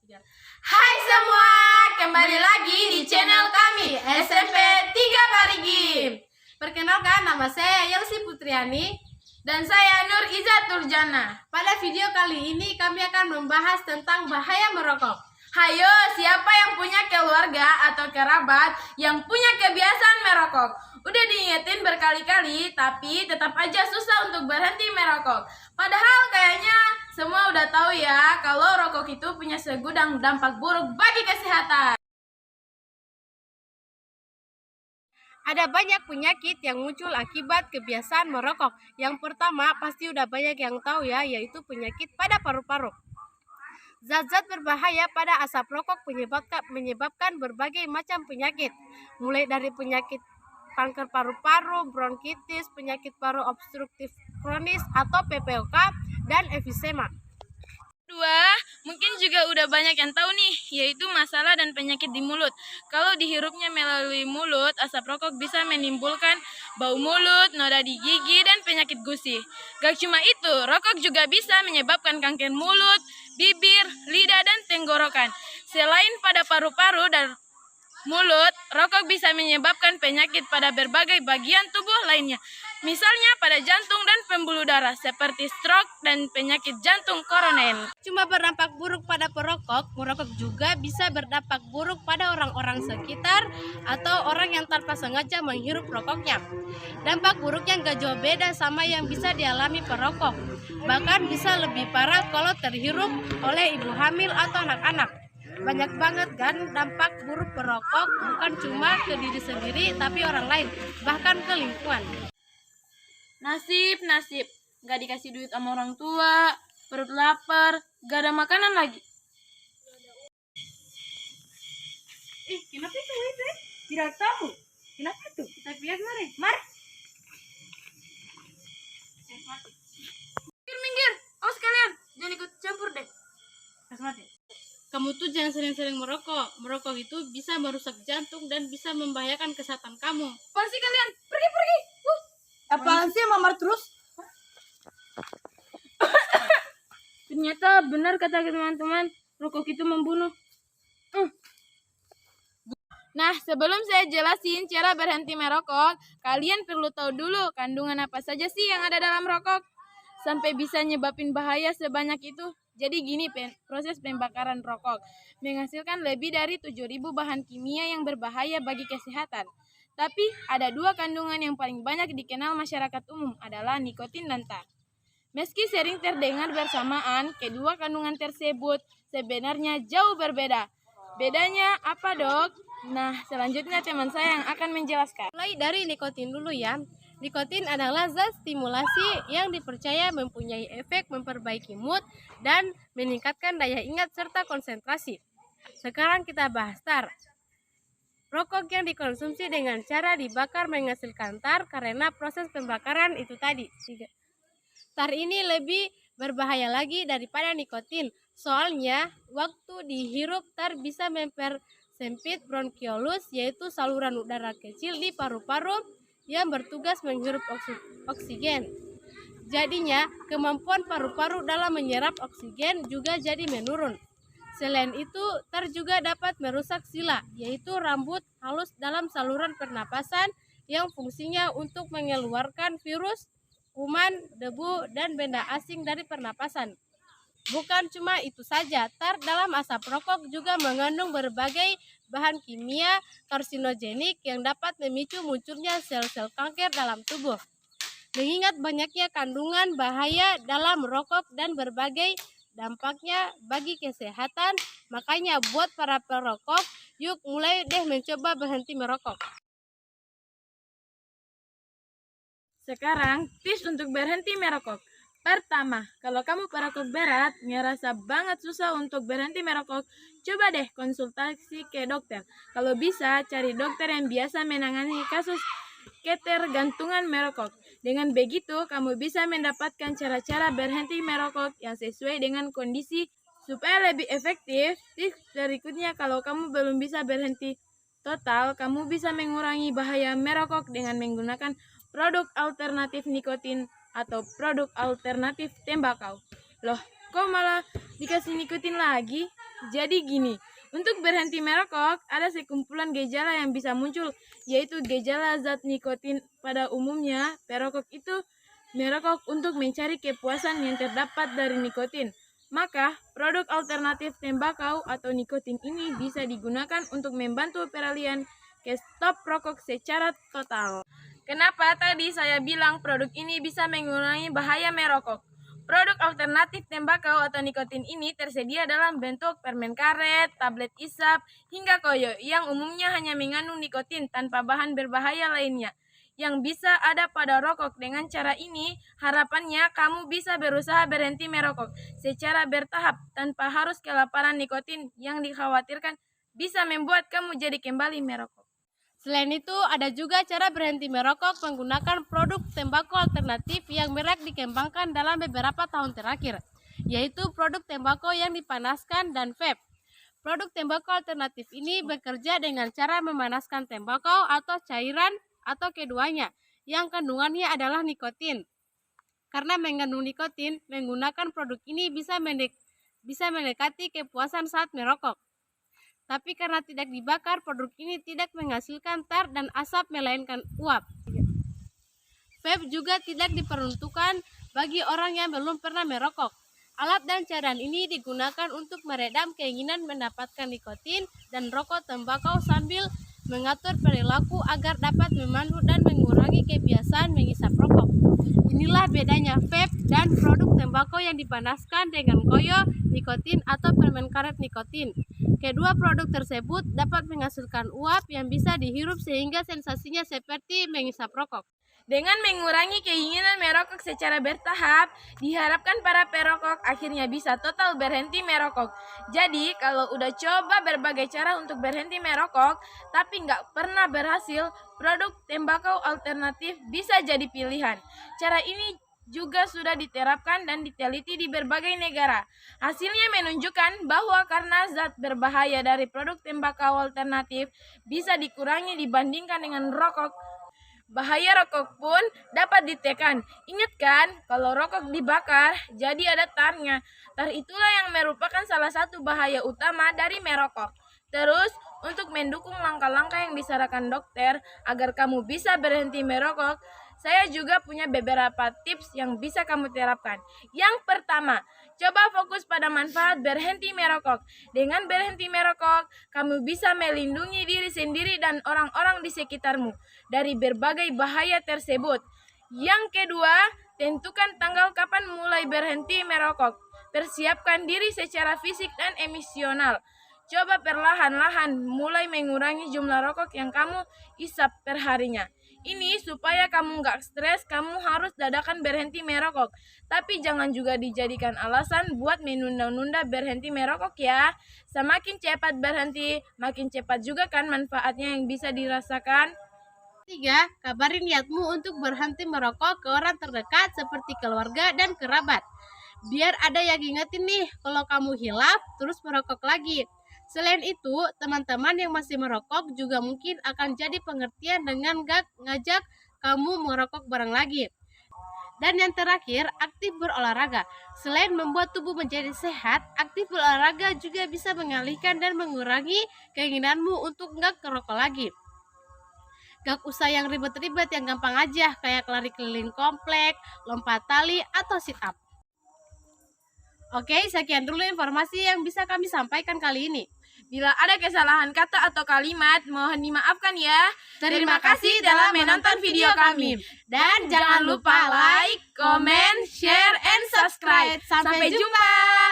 Hai semua, kembali lagi di channel kami SMP 3 Parigi. Perkenalkan, nama saya Yelsi Putriani dan saya Nur Iza Turjana. Pada video kali ini kami akan membahas tentang bahaya merokok. Hayo, siapa yang punya keluarga atau kerabat yang punya kebiasaan merokok? Udah diingetin berkali-kali, tapi tetap aja susah untuk berhenti merokok. Padahal kayaknya semua udah tahu ya, kalau rokok itu punya segudang dampak buruk bagi kesehatan. Ada banyak penyakit yang muncul akibat kebiasaan merokok. Yang pertama pasti udah banyak yang tahu ya, yaitu penyakit pada paru-paru. Zat-zat berbahaya pada asap rokok menyebabkan berbagai macam penyakit, mulai dari penyakit kanker paru-paru, bronkitis, penyakit paru obstruktif kronis atau PPOK, dan emfisema. Dua, mungkin juga udah banyak yang tahu nih, yaitu masalah dan penyakit di mulut. Kalau dihirupnya melalui mulut, asap rokok bisa menimbulkan bau mulut, noda di gigi, dan penyakit gusi. Gak cuma itu, rokok juga bisa menyebabkan kanker mulut, bibir, lidah, dan tenggorokan. Selain pada paru-paru dan mulut, rokok bisa menyebabkan penyakit pada berbagai bagian tubuh lainnya. Misalnya pada jantung dan pembuluh darah seperti stroke dan penyakit jantung koroner. Cuma berdampak buruk pada perokok, merokok juga bisa berdampak buruk pada orang-orang sekitar atau orang yang tanpa sengaja menghirup rokoknya. Dampak buruknya gak jauh beda sama yang bisa dialami perokok. Bahkan bisa lebih parah kalau terhirup oleh ibu hamil atau anak-anak. Banyak banget kan dampak buruk perokok, bukan cuma ke diri sendiri tapi orang lain, bahkan ke lingkungan. Nasib, gak dikasih duit sama orang tua, perut lapar, gak ada makanan lagi. Kenapa itu? Tidak tahu. Kenapa tuh? Kita lihat mari. Minggir, awas kalian, jangan ikut campur deh. Kamu tuh jangan sering-sering merokok. Merokok itu bisa merusak jantung dan bisa membahayakan kesehatan kamu. Apaan sih kalian? Pergi. Apaan sih mamar terus? Ternyata benar kata teman-teman, rokok itu membunuh. Nah, sebelum saya jelasin cara berhenti merokok, kalian perlu tahu dulu kandungan apa saja sih yang ada dalam rokok sampai bisa nyebabin bahaya sebanyak itu. Jadi gini, proses pembakaran rokok menghasilkan lebih dari 7.000 bahan kimia yang berbahaya bagi kesehatan. Tapi ada dua kandungan yang paling banyak dikenal masyarakat umum adalah nikotin dan tar. Meski sering terdengar bersamaan, kedua kandungan tersebut sebenarnya jauh berbeda. Bedanya apa, Dok? Nah, selanjutnya teman saya yang akan menjelaskan. Mulai dari nikotin dulu ya. Nikotin adalah zat stimulasi yang dipercaya mempunyai efek memperbaiki mood dan meningkatkan daya ingat serta konsentrasi. Sekarang kita bahas tar. Rokok yang dikonsumsi dengan cara dibakar menghasilkan tar karena proses pembakaran itu tadi. Tar ini lebih berbahaya lagi daripada nikotin. Soalnya waktu dihirup tar bisa mempersempit bronkiolus, yaitu saluran udara kecil di paru-paru yang bertugas menghirup oksigen. Jadinya kemampuan paru-paru dalam menyerap oksigen juga jadi menurun. Selain itu, tar juga dapat merusak sila, yaitu rambut halus dalam saluran pernapasan yang fungsinya untuk mengeluarkan virus, kuman, debu, dan benda asing dari pernapasan. Bukan cuma itu saja, tar dalam asap rokok juga mengandung berbagai bahan kimia karsinogenik yang dapat memicu munculnya sel-sel kanker dalam tubuh. Mengingat banyaknya kandungan bahaya dalam rokok dan berbagai dampaknya bagi kesehatan, makanya buat para perokok, yuk mulai deh mencoba berhenti merokok. Sekarang, tips untuk berhenti merokok. Pertama, kalau kamu perokok berat, ngerasa banget susah untuk berhenti merokok, coba deh konsultasi ke dokter. Kalau bisa, cari dokter yang biasa menangani kasus ketergantungan merokok. Dengan begitu, kamu bisa mendapatkan cara-cara berhenti merokok yang sesuai dengan kondisi supaya lebih efektif. Tips berikutnya, kalau kamu belum bisa berhenti total, kamu bisa mengurangi bahaya merokok dengan menggunakan produk alternatif nikotin atau produk alternatif tembakau. Loh, kok malah dikasih nikotin lagi? Jadi gini, untuk berhenti merokok, ada sekumpulan gejala yang bisa muncul, yaitu gejala zat nikotin. Pada umumnya, perokok itu merokok untuk mencari kepuasan yang terdapat dari nikotin. Maka, produk alternatif tembakau atau nikotin ini bisa digunakan untuk membantu peralihan ke stop rokok secara total. Kenapa tadi saya bilang produk ini bisa mengurangi bahaya merokok? Produk alternatif tembakau atau nikotin ini tersedia dalam bentuk permen karet, tablet isap, hingga koyo yang umumnya hanya mengandung nikotin tanpa bahan berbahaya lainnya yang bisa ada pada rokok. Dengan cara ini, harapannya kamu bisa berusaha berhenti merokok secara bertahap tanpa harus kelaparan nikotin yang dikhawatirkan bisa membuat kamu jadi kembali merokok. Selain itu, ada juga cara berhenti merokok menggunakan produk tembakau alternatif yang merek dikembangkan dalam beberapa tahun terakhir, yaitu produk tembakau yang dipanaskan dan vape. Produk tembakau alternatif ini bekerja dengan cara memanaskan tembakau atau cairan atau keduanya, yang kandungannya adalah nikotin. Karena mengandung nikotin, menggunakan produk ini bisa mendekati kepuasan saat merokok. Tapi karena tidak dibakar, produk ini tidak menghasilkan tar dan asap melainkan uap. Vape juga tidak diperuntukkan bagi orang yang belum pernah merokok. Alat dan cairan ini digunakan untuk meredam keinginan mendapatkan nikotin dan rokok tembakau sambil mengatur perilaku agar dapat memandu dan mengurangi kebiasaan menghisap rokok. Inilah bedanya vape dan produk tembakau yang dipanaskan dengan koyo, nikotin atau permen karet nikotin. Kedua produk tersebut dapat menghasilkan uap yang bisa dihirup sehingga sensasinya seperti menghisap rokok. Dengan mengurangi keinginan merokok secara bertahap, diharapkan para perokok akhirnya bisa total berhenti merokok. Jadi, kalau udah coba berbagai cara untuk berhenti merokok, tapi nggak pernah berhasil, produk tembakau alternatif bisa jadi pilihan. Cara ini juga sudah diterapkan dan diteliti di berbagai negara. Hasilnya menunjukkan bahwa karena zat berbahaya dari produk tembakau alternatif bisa dikurangi dibandingkan dengan rokok, bahaya rokok pun dapat ditekan. Ingat kan, kalau rokok dibakar, jadi ada tarnya. Tar itulah yang merupakan salah satu bahaya utama dari merokok. Terus, untuk mendukung langkah-langkah yang disarankan dokter agar kamu bisa berhenti merokok, saya juga punya beberapa tips yang bisa kamu terapkan. Yang pertama, coba fokus pada manfaat berhenti merokok. Dengan berhenti merokok, kamu bisa melindungi diri sendiri dan orang-orang di sekitarmu dari berbagai bahaya tersebut. Yang kedua, tentukan tanggal kapan mulai berhenti merokok. Persiapkan diri secara fisik dan emosional. Coba perlahan-lahan mulai mengurangi jumlah rokok yang kamu isap perharinya. Ini supaya kamu nggak stres, kamu harus dadakan berhenti merokok. Tapi jangan juga dijadikan alasan buat menunda-nunda berhenti merokok ya. Semakin cepat berhenti, makin cepat juga kan manfaatnya yang bisa dirasakan. 3. Kabarin niatmu untuk berhenti merokok ke orang terdekat seperti keluarga dan kerabat. Biar ada yang ingetin nih kalau kamu hilaf terus merokok lagi. Selain itu, teman-teman yang masih merokok juga mungkin akan jadi pengertian dengan ngajak kamu merokok bareng lagi. Dan yang terakhir, aktif berolahraga. Selain membuat tubuh menjadi sehat, aktif berolahraga juga bisa mengalihkan dan mengurangi keinginanmu untuk nggak merokok lagi. Gak usah yang ribet-ribet, yang gampang aja, kayak lari keliling komplek, lompat tali, atau sit up. Oke, sekian dulu informasi yang bisa kami sampaikan kali ini. Bila ada kesalahan kata atau kalimat, mohon dimaafkan ya. Terima kasih telah menonton video kami. Dan jangan lupa like, comment, share, and subscribe. Sampai jumpa.